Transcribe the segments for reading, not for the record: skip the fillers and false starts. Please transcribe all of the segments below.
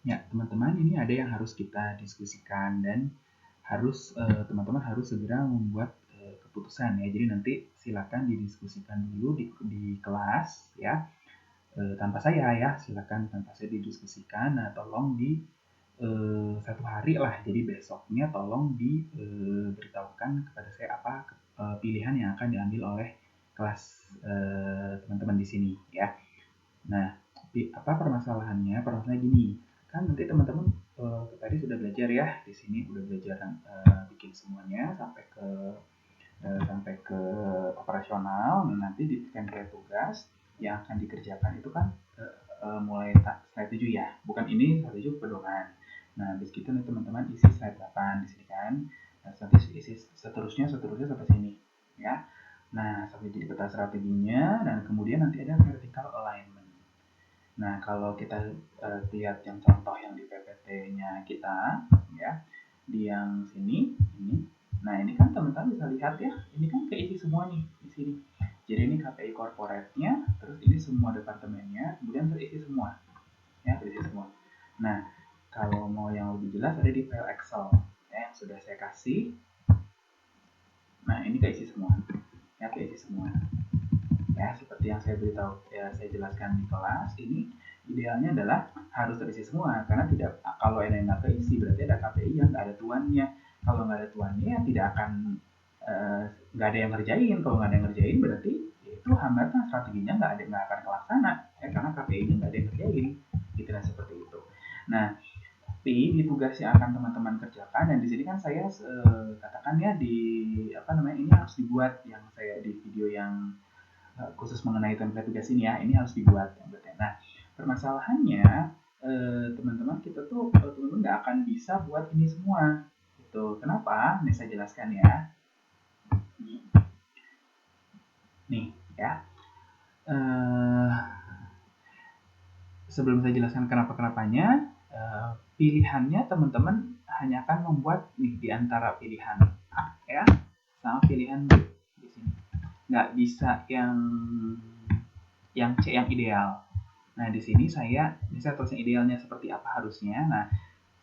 Ya, teman-teman, ini ada yang harus kita diskusikan dan teman-teman harus segera membuat keputusan ya. Jadi nanti silakan didiskusikan dulu di kelas ya, tanpa saya ya, silakan tanpa saya didiskusikan. Nah, tolong di satu hari lah. Jadi besoknya tolong diberitahukan kepada saya apa pilihan yang akan diambil oleh kelas teman-teman di sini ya. Nah, apa permasalahannya? Permasalahannya gini, kan nanti teman-teman tadi sudah belajar ya, di sini udah belajar bikin semuanya sampai ke operasional. Nah, nanti diberikan kayak tugas yang akan dikerjakan itu kan mulai slide 7 ya, bukan ini slide 7 pedoman. Nah, habis gitu nih teman-teman isi slide 8 di sini kan. Nah, nanti isi seterusnya sampai sini ya. Nah, sampai jadi peta strateginya dan kemudian nanti ada vertical alignment. Nah, kalau kita lihat yang contoh yang di PPT-nya kita, ya, di yang sini, ini. Nah, ini kan teman-teman bisa lihat ya, ini kan keisi semua nih di sini. Jadi ini KPI corporate-nya, terus ini semua departemennya, kemudian terisi semua, ya, terisi semua. Nah, kalau mau yang lebih jelas ada di file Excel, ya, yang sudah saya kasih. Nah, ini keisi semua, ya, keisi semua. Ya, seperti yang saya beritahu ya, saya jelaskan di kelas ini, idealnya adalah harus terisi semua karena kalau ada yang nggak keisi berarti ada KPI yang nggak ada tuannya. Kalau nggak ada tuannya ya tidak akan nggak ada yang ngerjain. Kalau nggak ada yang ngerjain berarti ya itu hambatan strateginya nggak akan kelaksana ya, karena KPI-nya nggak ada yang ngerjain gitu lah, seperti itu. Nah, tapi di tugas yang akan teman-teman kerjakan, dan di sini kan saya katakan ya, di apa namanya, ini harus dibuat yang saya di video yang khusus mengenai template tugas ini ya, ini harus dibuat template. Nah, permasalahannya teman-teman kita tuh teman-teman nggak akan bisa buat ini semua. Gitu. Kenapa? Ini saya jelaskan ya. Nih ya. Eh, Sebelum saya jelaskan kenapa-kenapanya, pilihannya teman-teman hanya akan membuat nih di antara pilihan A ya sama pilihan B di sini. Nggak bisa yang C yang ideal. Nah, di sini saya bisa tulis yang idealnya seperti apa harusnya. Nah,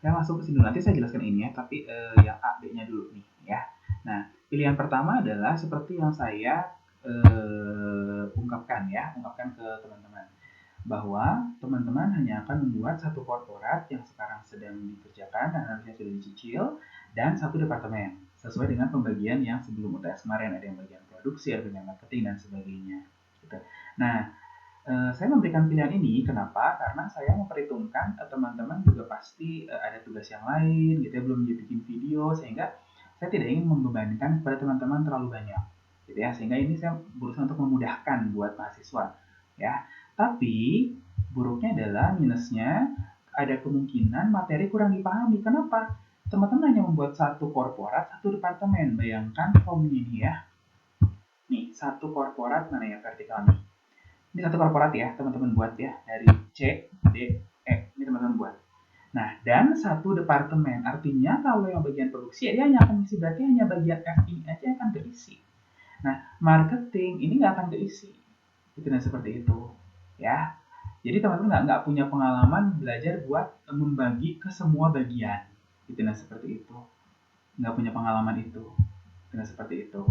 saya masuk ke sini nanti saya jelaskan ini ya, tapi yang A, B-nya dulu nih ya. Nah, pilihan pertama adalah seperti yang saya ungkapkan ke teman-teman, bahwa teman-teman hanya akan membuat satu korporat yang sekarang sedang dikerjakan dan harusnya sudah dicicil, dan satu departemen sesuai dengan pembagian yang sebelum UTS kemarin, ada yang bagian produksi, ada yang marketing dan sebagainya. Gitu. Nah, saya memberikan pilihan ini kenapa? Karena saya memperhitungkan teman-teman juga pasti ada tugas yang lain gitu ya, belum bikin video, sehingga saya tidak ingin membebankan kepada teman-teman terlalu banyak gitu ya, sehingga ini saya berusaha untuk memudahkan buat mahasiswa ya. Tapi buruknya adalah, minusnya ada kemungkinan materi kurang dipahami. Kenapa? Teman-teman hanya membuat satu korporat, satu departemen. Bayangkan formnya ini ya. Nih, satu korporat mana ya vertikal nih. Ini satu korporat ya, teman-teman buat ya, dari C, D, E. Ini teman-teman buat. Nah, dan satu departemen. Artinya kalau yang bagian produksi, ya dia hanya akan isi, berarti hanya bagian F ini aja yang akan keisi. Nah, marketing ini nggak akan keisi. Itu nah seperti itu. Ya. Jadi teman-teman nggak punya pengalaman belajar buat membagi ke semua bagian. Itu nah seperti itu. Nggak punya pengalaman itu. Itu nah seperti itu.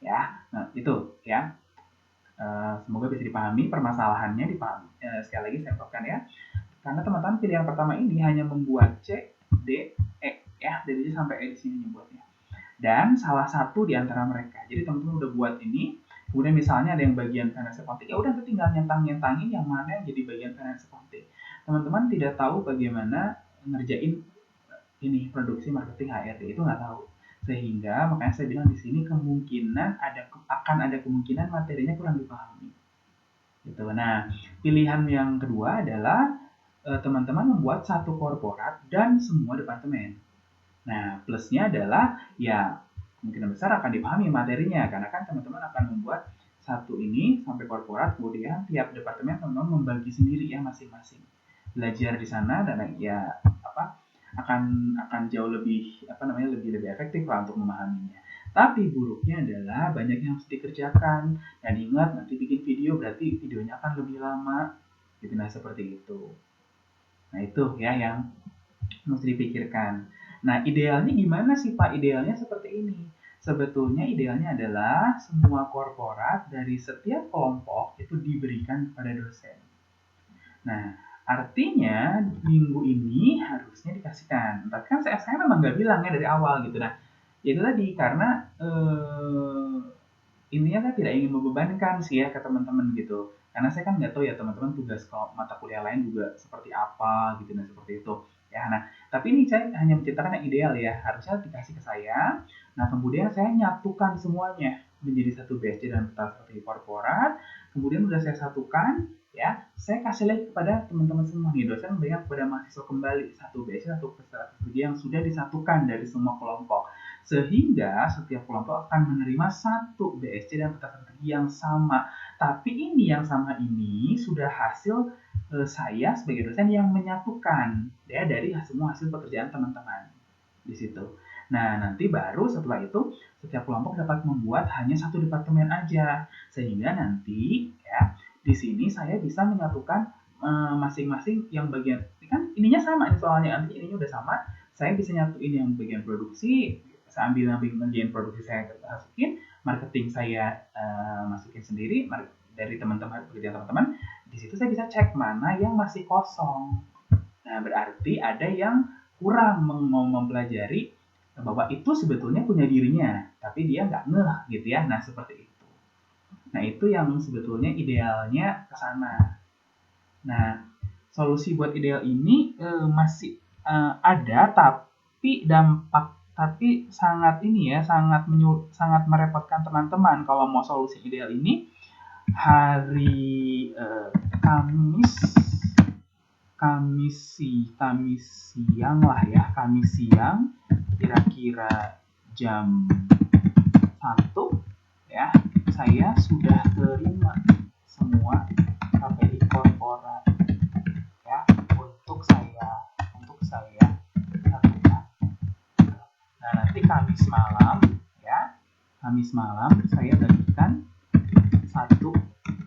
Ya, nah itu ya. Semoga bisa dipahami, permasalahannya dipahami. Sekali lagi saya ucapkan ya, karena teman-teman pilih yang pertama ini hanya membuat C, D, E ya, dari C sampai E di sini membuatnya. Dan salah satu di antara mereka. Jadi teman-teman udah buat ini, kemudian misalnya ada yang bagian finance accounting, ya udah tinggal nyentangin yang mana yang jadi bagian finance accounting. Teman-teman tidak tahu bagaimana ngerjain ini produksi, marketing, HRD, itu nggak tahu. Sehingga makanya saya bilang di sini kemungkinan akan ada kemungkinan materinya kurang dipahami. Gitu. Nah, pilihan yang kedua adalah teman-teman membuat satu korporat dan semua departemen. Nah, plusnya adalah ya kemungkinan besar akan dipahami materinya, karena kan teman-teman akan membuat satu ini sampai korporat, kemudian tiap departemen teman-teman membagi sendiri ya masing-masing. Belajar di sana dan ya apa akan jauh lebih lebih efektif lah untuk memahaminya. Tapi buruknya adalah banyak yang harus dikerjakan, dan ingat nanti bikin video berarti videonya akan lebih lama. Gitu, nah seperti itu. Nah itu ya yang mesti dipikirkan. Nah idealnya gimana sih Pak? Idealnya seperti ini. Sebetulnya idealnya adalah semua korporat dari setiap kelompok itu diberikan kepada dosen. Nah, artinya minggu ini harusnya dikasihkan. Tapi kan saya memang nggak bilang ya dari awal gitu. Nah, itu tadi karena intinya saya tidak ingin membebankan sih ya ke teman-teman gitu. Karena saya kan nggak tahu ya teman-teman tugas mata kuliah lain juga seperti apa gitu dan seperti itu. Ya, nah tapi ini saya hanya menceritakan yang ideal ya. Harusnya dikasih ke saya. Nah kemudian saya nyatukan semuanya menjadi satu BSC dan peta strategi korporat. Kemudian udah saya satukan, ya saya kasih lagi kepada teman-teman semua nih, dosen memberikan kepada mahasiswa kembali satu BSC satu peta strategi yang sudah disatukan dari semua kelompok, sehingga setiap kelompok akan menerima satu BSC dan peta strategi yang sama. Tapi ini yang sama ini sudah hasil saya sebagai dosen yang menyatukan ya dari semua hasil pekerjaan teman-teman di situ. Nah, nanti baru setelah itu setiap kelompok dapat membuat hanya satu departemen aja, sehingga nanti ya di sini saya bisa menyatukan masing-masing yang bagian kan ininya sama ini soalnya, nanti ininya udah sama, saya bisa nyatuin yang bagian produksi, saya ambil bagian produksi saya masukin, marketing saya masukin sendiri dari teman-teman pekerjaan teman-teman, di situ saya bisa cek mana yang masih kosong. Nah, berarti ada yang kurang mau mempelajari bahwa itu sebetulnya punya dirinya, tapi dia nggak ngeh gitu ya. Nah, seperti itu. Nah, itu yang sebetulnya idealnya ke sana. Nah, solusi buat ideal ini masih ada, tapi sangat ini ya, sangat merepotkan teman-teman kalau mau solusi ideal ini hari Kamis siang lah ya, Kamis siang kira-kira jam 1 ya, saya sudah terima semua KPI korporat ya untuk saya lakukan. Nah, nanti Kamis malam saya bagikan satu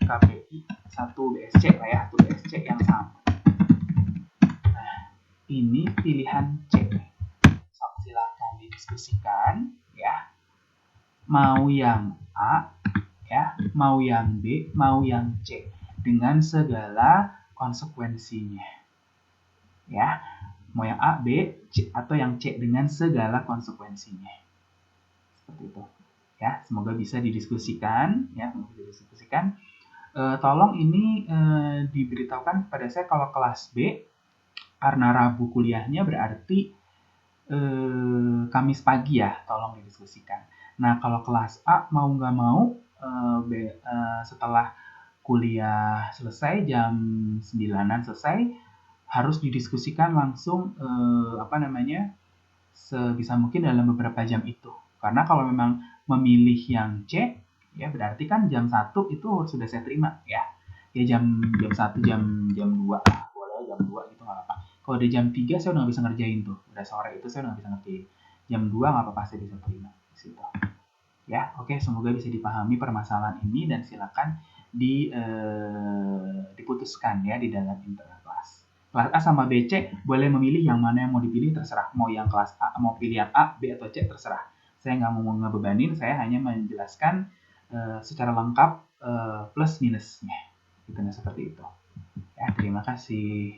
KPI, satu BSC lah ya, satu BSC yang sama. Ini pilihan C. Silahkan didiskusikan ya. Mau yang A ya, mau yang B, mau yang C dengan segala konsekuensinya. Ya. Mau yang A, B, C atau yang C dengan segala konsekuensinya. Seperti itu. Ya, semoga bisa didiskusikan ya, tolong ini diberitahukan kepada saya kalau kelas B karena Rabu kuliahnya berarti Kamis pagi ya, tolong didiskusikan. Nah, kalau kelas A mau nggak mau setelah kuliah selesai jam 9-an selesai harus didiskusikan langsung sebisa mungkin dalam beberapa jam itu. Karena kalau memang memilih yang C ya berarti kan jam 1 itu sudah saya terima ya. Ya jam 1 jam 2 lah, boleh jam 2 gitu nggak apa-apa. Kalau di jam 3 saya udah nggak bisa ngerjain tuh. Udah sore itu saya udah nggak bisa ngerjain. Jam 2 nggak apa-apa, saya bisa terima. Situ. Ya, oke. Semoga bisa dipahami permasalahan ini dan silakan diputuskan ya di dalam internal kelas. Kelas A sama BC boleh memilih yang mana yang mau dipilih, terserah. Mau yang kelas A, mau pilihan A, B, atau C, terserah. Saya nggak mau ngebebanin, saya hanya menjelaskan secara lengkap plus minusnya. Gitu, seperti itu. Ya, terima kasih.